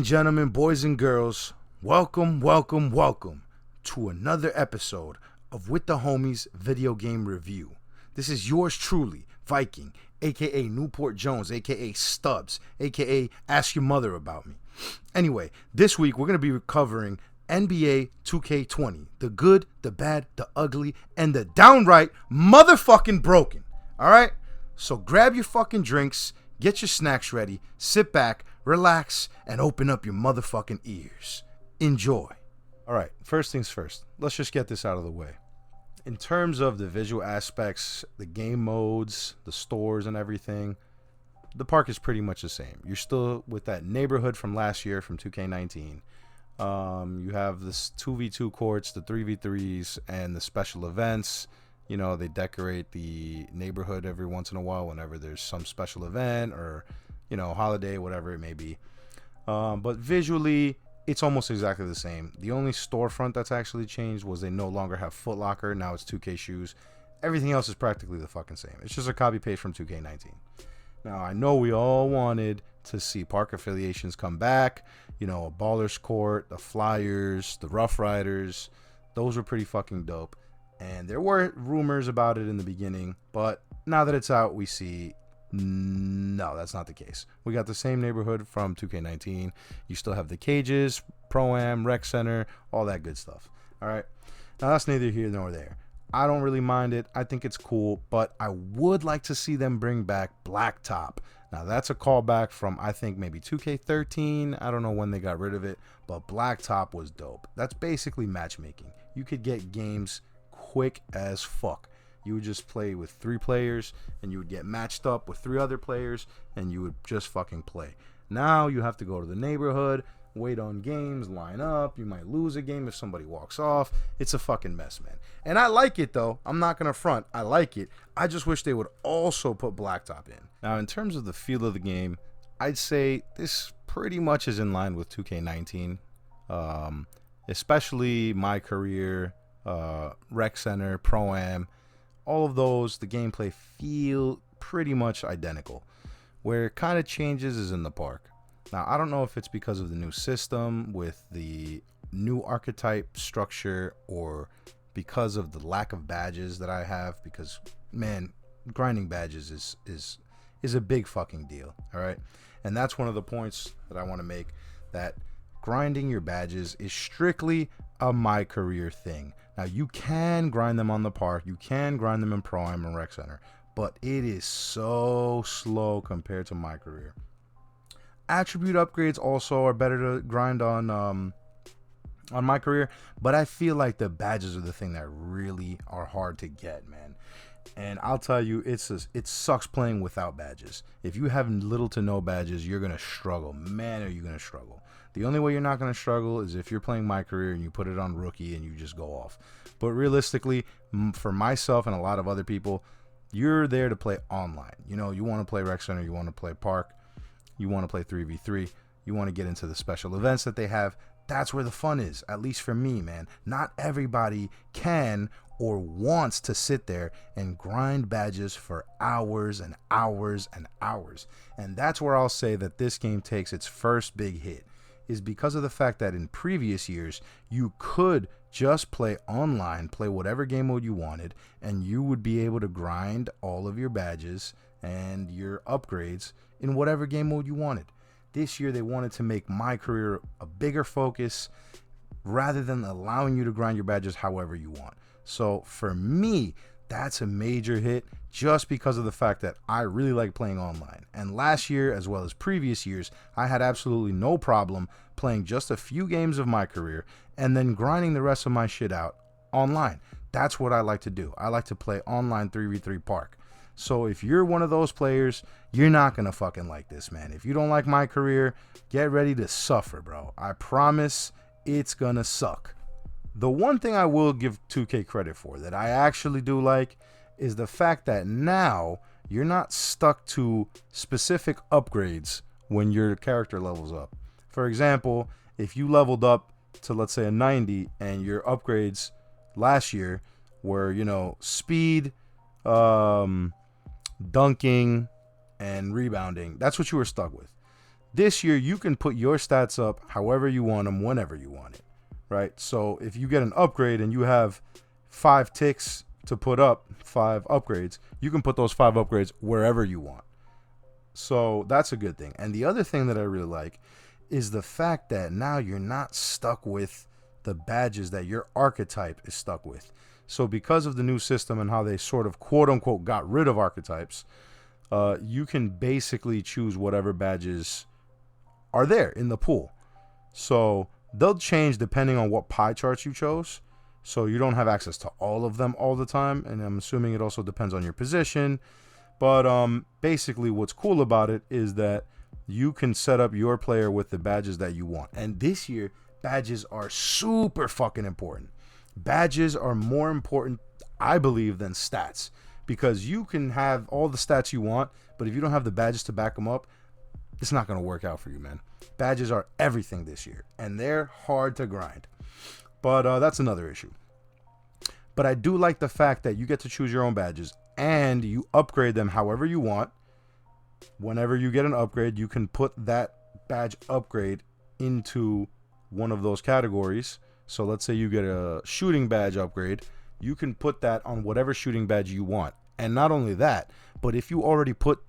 gentlemen, boys and girls, welcome to another episode of With the Homies Video Game Review. This is yours truly, Viking, aka Newport Jones, aka Stubbs, aka Ask Your Mother About Me. Anyway, this week we're going to be covering NBA 2K20, the good, the bad, the ugly, and the downright motherfucking broken. Alright? So grab your fucking drinks, get your snacks ready, sit back, relax, and open up your motherfucking ears. Enjoy. Alright, first things first. Let's just get this out of the way. In terms of the visual aspects, the game modes, the stores, and everything, the park is pretty much the same. You're still with that neighborhood from last year, from 2K19. You have this 2v2 courts, the 3v3s, and the special events. You know, they decorate the neighborhood every once in a while whenever there's some special event or, you know, holiday, whatever it may be. But visually, it's almost exactly the same. The only storefront that's actually changed was they no longer have Foot Locker. Now it's 2K Shoes. Everything else is practically the fucking same. It's just a copy paste from 2K19. Now, I know we all wanted to see park affiliations come back. You know, a Ballers Court, the Flyers, the Rough Riders. Those were pretty fucking dope. And there were rumors about it in the beginning. But now that it's out, we see, no, that's not the case. We got the same neighborhood from 2K19. You still have the cages, Pro-Am, Rec Center, all that good stuff. All right. Now, that's neither here nor there. I don't really mind it. I think it's cool, but I would like to see them bring back Blacktop. Now, that's a callback from, I think, maybe 2K13. I don't know when they got rid of it, but Blacktop was dope. That's basically matchmaking. You could get games quick as fuck. You would just play with 3 players, and you would get matched up with 3 other players, and you would just fucking play. Now, you have to go to the neighborhood, wait on games, line up. You might lose a game if somebody walks off. It's a fucking mess, man. And I like it, though. I'm not going to front. I like it. I just wish they would also put Blacktop in. Now, in terms of the feel of the game, I'd say this pretty much is in line with 2K19. Especially My Career, Rec Center, Pro-Am. All of those, the gameplay feel pretty much identical. Where it kind of changes is in the park. Now, I don't know if it's because of the new system with the new archetype structure or because of the lack of badges that I have, because, man, grinding badges is a big fucking deal, all right? And that's one of the points that I want to make, that grinding your badges is strictly a My Career thing. Now, you can grind them on the park, you can grind them in Pro-Am and Rec Center, but it is so slow compared to My Career. Attribute upgrades also are better to grind on My Career, but I feel like the badges are the thing that really are hard to get, man. And I'll tell you, it sucks playing without badges. If you have little to no badges, you're gonna struggle. Man, are you gonna struggle? The only way you're not gonna struggle is if you're playing My Career and you put it on Rookie and you just go off. But realistically, for myself and a lot of other people, you're there to play online. You know, you want to play Rec Center, you want to play Park. You want to play 3v3. You want to get into the special events that they have. That's where the fun is, at least for me, man. Not everybody can or wants to sit there and grind badges for hours and hours and hours. And that's where I'll say that this game takes its first big hit, is because of the fact that in previous years, you could just play online, play whatever game mode you wanted, and you would be able to grind all of your badges and your upgrades in whatever game mode you wanted. This year, they wanted to make My Career a bigger focus rather than allowing you to grind your badges however you want. So for me, that's a major hit just because of the fact that I really like playing online. And last year, as well as previous years, I had absolutely no problem playing just a few games of My Career and then grinding the rest of my shit out online. That's what I like to do. I like to play online 3v3 Park. So if you're one of those players, you're not going to fucking like this, man. If you don't like My Career, get ready to suffer, bro. I promise it's going to suck. The one thing I will give 2K credit for that I actually do like is the fact that now you're not stuck to specific upgrades when your character levels up. For example, if you leveled up to, let's say, a 90 and your upgrades last year were, you know, speed, dunking, and rebounding, that's what you were stuck with. This year, you can put your stats up however you want them, whenever you want it, right? So if you get an upgrade and you have 5 ticks to put up, 5 upgrades, you can put those 5 upgrades wherever you want. So that's a good thing. And the other thing that I really like is the fact that now you're not stuck with the badges that your archetype is stuck with. So because of the new system and how they sort of quote unquote got rid of archetypes, you can basically choose whatever badges are there in the pool. So they'll change depending on what pie charts you chose. So you don't have access to all of them all the time. And I'm assuming it also depends on your position. But basically what's cool about it is that you can set up your player with the badges that you want. And this year, badges are super fucking important. Badges are more important, I believe, than stats. Because you can have all the stats you want, but if you don't have the badges to back them up, it's not going to work out for you, man. Badges are everything this year, and they're hard to grind. But that's another issue. But I do like the fact that you get to choose your own badges, and you upgrade them however you want. Whenever you get an upgrade, you can put that badge upgrade into one of those categories. So let's say you get a shooting badge upgrade. You can put that on whatever shooting badge you want. And not only that, but if you already put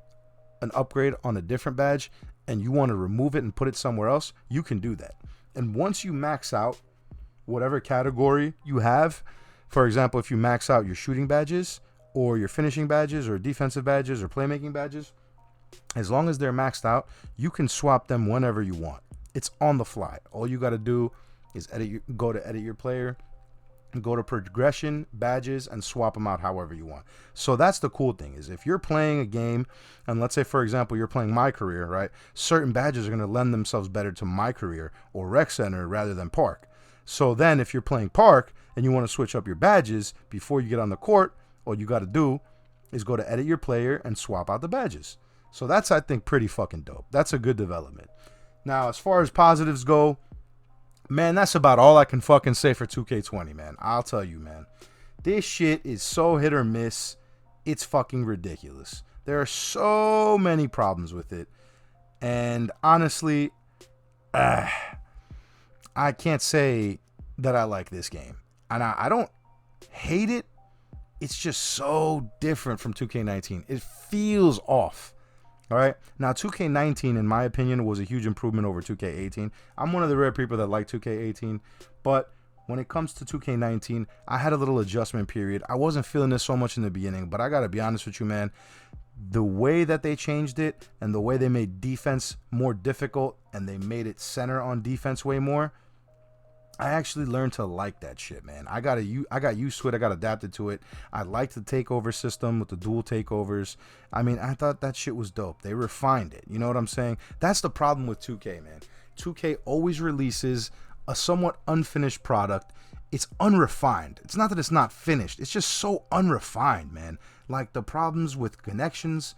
an upgrade on a different badge and you want to remove it and put it somewhere else, you can do that. And once you max out whatever category you have, for example, if you max out your shooting badges or your finishing badges or defensive badges or playmaking badges, as long as they're maxed out, you can swap them whenever you want. It's on the fly. All you got to do is go to edit your player, go to progression, badges, and swap them out however you want. So that's the cool thing, is if you're playing a game, and let's say, for example, you're playing My Career, right? Certain badges are going to lend themselves better to My Career or Rec Center rather than Park. So then if you're playing Park and you want to switch up your badges before you get on the court, all you got to do is go to edit your player and swap out the badges. So that's, I think, pretty fucking dope. That's a good development. Now, as far as positives go, man, that's about all I can fucking say for 2K20, man. I'll tell you, man. This shit is so hit or miss. It's fucking ridiculous. There are so many problems with it. And honestly, I can't say that I like this game. And I don't hate it. It's just so different from 2K19. It feels off. All right. Now, 2K19, in my opinion, was a huge improvement over 2K18. I'm one of the rare people that like 2K18. But when it comes to 2K19, I had a little adjustment period. I wasn't feeling this so much in the beginning. But I got to be honest with you, man. The way that they changed it and the way they made defense more difficult and they made it center on defense way more, I actually learned to like that shit, man. I got used to it. I got adapted to it. I liked the takeover system with the dual takeovers. I mean, I thought that shit was dope. They refined it. You know what I'm saying? That's the problem with 2K, man. 2K always releases a somewhat unfinished product. It's unrefined. It's not that it's not finished. It's just so unrefined, man. Like the problems with connections,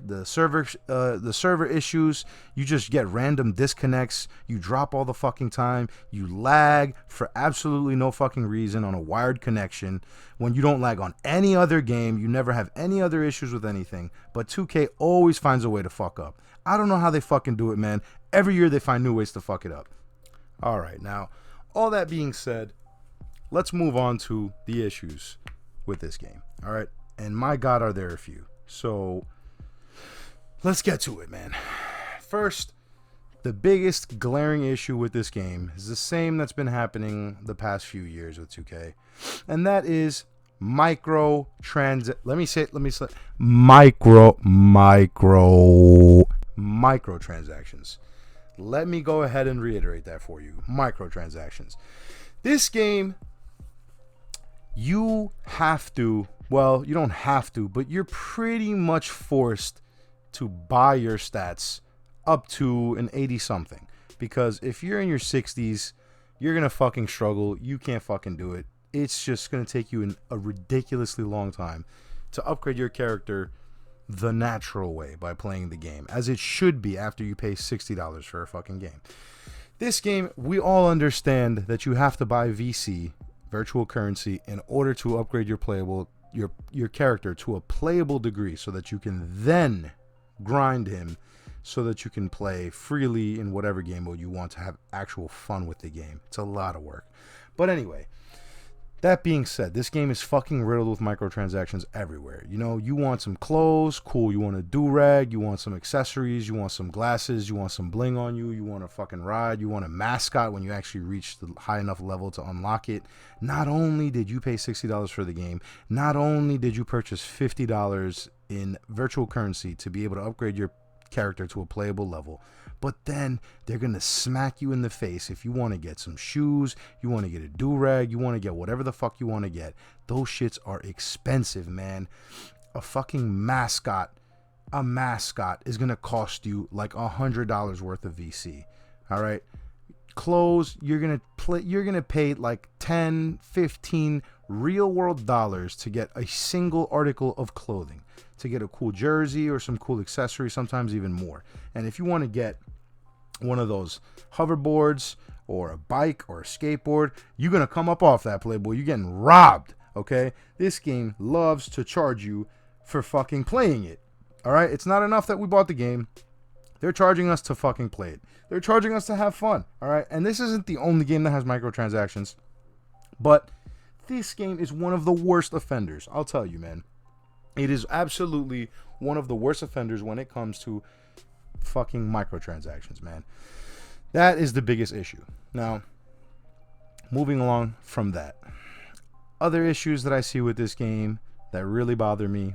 the server issues, you just get random disconnects, you drop all the fucking time, you lag for absolutely no fucking reason on a wired connection, when you don't lag on any other game, you never have any other issues with anything, but 2K always finds a way to fuck up. I don't know how they fucking do it, man. Every year they find new ways to fuck it up. Alright, now, all that being said, let's move on to the issues with this game, alright? And my God, are there a few. So let's get to it, man. First, the biggest glaring issue with this game is the same that's been happening the past few years with 2K, and that is microtransactions. Let me go ahead and reiterate that for you. Microtransactions. This game, you have to, well, you don't have to, but you're pretty much forced to buy your stats up to an 80 something, because if you're in your 60s, you're gonna fucking struggle. You can't fucking do it. It's just gonna take you a ridiculously long time to upgrade your character the natural way by playing the game, as it should be after you pay $60 for a fucking game. This game, we all understand that you have to buy VC, virtual currency, in order to upgrade your character to a playable degree so that you can then grind him so that you can play freely in whatever game mode you want to have actual fun with the game. It's a lot of work. But anyway, that being said, this game is fucking riddled with microtransactions everywhere. You know, you want some clothes, cool. You want a do-rag, you want some accessories, you want some glasses, you want some bling on you, you want a fucking ride, you want a mascot when you actually reach the high enough level to unlock it. Not only did you pay $60 for the game, not only did you purchase $50 in virtual currency to be able to upgrade your character to a playable level, but then they're gonna smack you in the face if you want to get some shoes, you want to get a do-rag, you want to get whatever the fuck you want to get. Those shits are expensive, man. A fucking mascot, is gonna cost you like $100 worth of VC. All right, clothes, you're gonna pay like 10, 15 real world dollars to get a single article of clothing, to get a cool jersey or some cool accessory, sometimes even more. And if you want to get one of those hoverboards or a bike or a skateboard, you're going to come up off that, Playboy. You're getting robbed, okay? This game loves to charge you for fucking playing it, all right? It's not enough that we bought the game. They're charging us to fucking play it. They're charging us to have fun, all right? And this isn't the only game that has microtransactions, but this game is one of the worst offenders. I'll tell you, man. It is absolutely one of the worst offenders when it comes to fucking microtransactions, man. That is the biggest issue. Now, moving along from that, other issues that I see with this game that really bother me,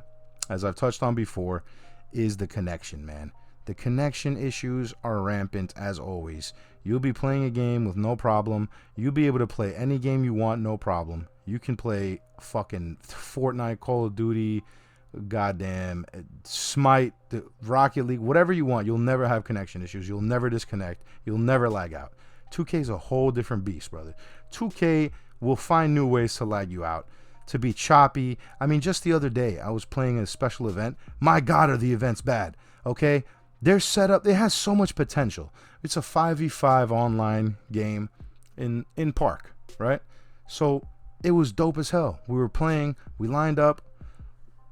as I've touched on before, is the connection, man. The connection issues are rampant as always. You'll be playing a game with no problem. You'll be able to play any game you want, no problem. You can play fucking Fortnite, Call of Duty, goddamn Smite, Rocket League, whatever you want. You'll never have connection issues. You'll never disconnect. You'll never lag out. 2K is a whole different beast, brother. 2K will find new ways to lag you out, to be choppy. I mean, just the other day, I was playing a special event. My God, are the events bad, okay? They're set up. It has so much potential. It's a 5v5 online game in Park, right? So it was dope as hell. We were playing. We lined up.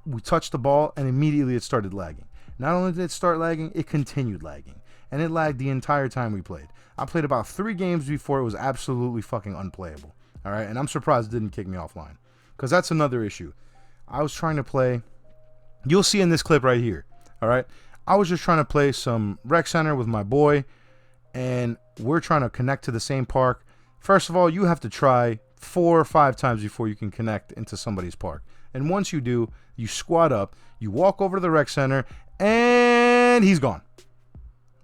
We touched the ball, and immediately it started lagging. Not only did it start lagging, it continued lagging. And it lagged the entire time we played. I played about 3 games before it was absolutely fucking unplayable. All right? And I'm surprised it didn't kick me offline. Because that's another issue. I was trying to play. You'll see in this clip right here. All right? I was just trying to play some rec center with my boy. And we're trying to connect to the same park. First of all, you have to try 4 or 5 times before you can connect into somebody's park. And once you do, you squat up, you walk over to the rec center, and he's gone.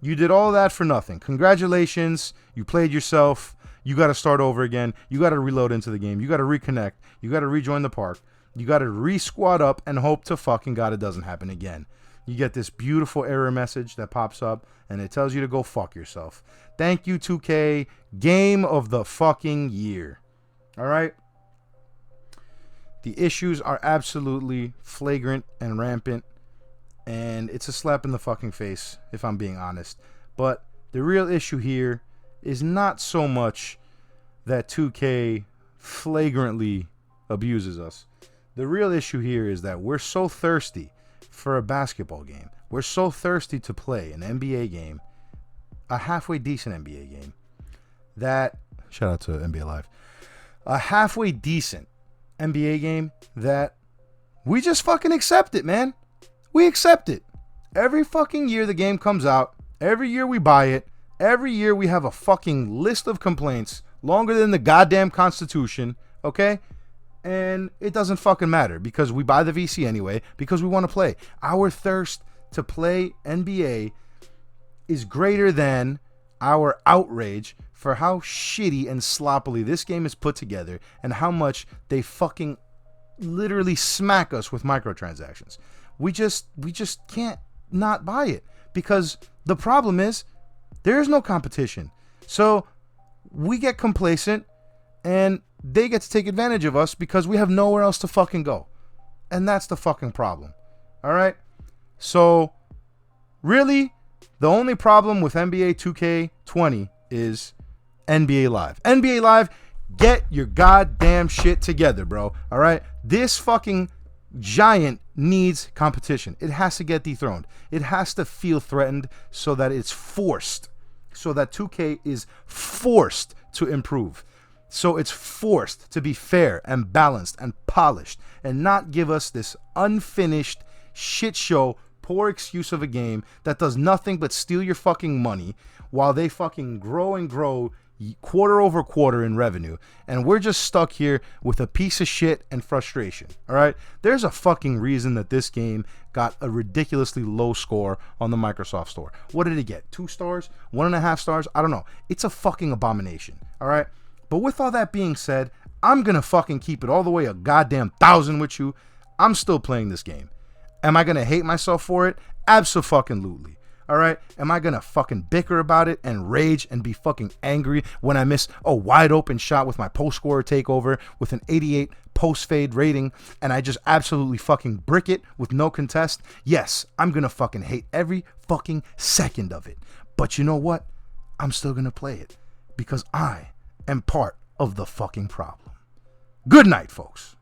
You did all that for nothing. Congratulations. You played yourself. You got to start over again. You got to reload into the game. You got to reconnect. You got to rejoin the park. You got to re-squat up and hope to fucking God it doesn't happen again. You get this beautiful error message that pops up, and it tells you to go fuck yourself. Thank you, 2K. Game of the fucking year. All right? The issues are absolutely flagrant and rampant, and it's a slap in the fucking face, if I'm being honest. But the real issue here is not so much that 2K flagrantly abuses us. The real issue here is that we're so thirsty for a basketball game. We're so thirsty to play an NBA game, a halfway decent NBA game, that, shout out to NBA Live, a halfway decent NBA game that we just fucking accept it, man. We accept it. Every fucking year the game comes out. Every year we buy it. Every year we have a fucking list of complaints longer than the goddamn Constitution, okay? And it doesn't fucking matter because we buy the VC anyway because we want to play. Our thirst to play NBA is greater than our outrage for how shitty and sloppily this game is put together and how much they fucking literally smack us with microtransactions. We just can't not buy it because the problem is there is no competition. So we get complacent and they get to take advantage of us because we have nowhere else to fucking go. And that's the fucking problem. All right? So really, the only problem with NBA 2K20 is NBA Live. NBA Live, get your goddamn shit together, bro. All right? This fucking Giant needs competition. It has to get dethroned. It has to feel threatened so that it's forced. So that 2K is forced to improve. So it's forced to be fair and balanced and polished and not give us this unfinished shit show, poor excuse of a game that does nothing but steal your fucking money while they fucking grow and grow quarter over quarter in revenue, and we're just stuck here with a piece of shit and frustration. All right, there's a fucking reason that this game got a ridiculously low score on the Microsoft Store. What did it get? 2 stars? 1.5 stars? I don't know. It's a fucking abomination. All right, but with all that being said, I'm gonna fucking keep it all the way a goddamn 1,000 with you. I'm still playing this game. Am I gonna hate myself for it? Abso-fucking-lutely. All right, am I gonna fucking bicker about it and rage and be fucking angry when I miss a wide open shot with my post scorer takeover with an 88 post fade rating and I just absolutely fucking brick it with no contest? Yes, I'm gonna fucking hate every fucking second of it. But you know what? I'm still gonna play it because I am part of the fucking problem. Good night, folks.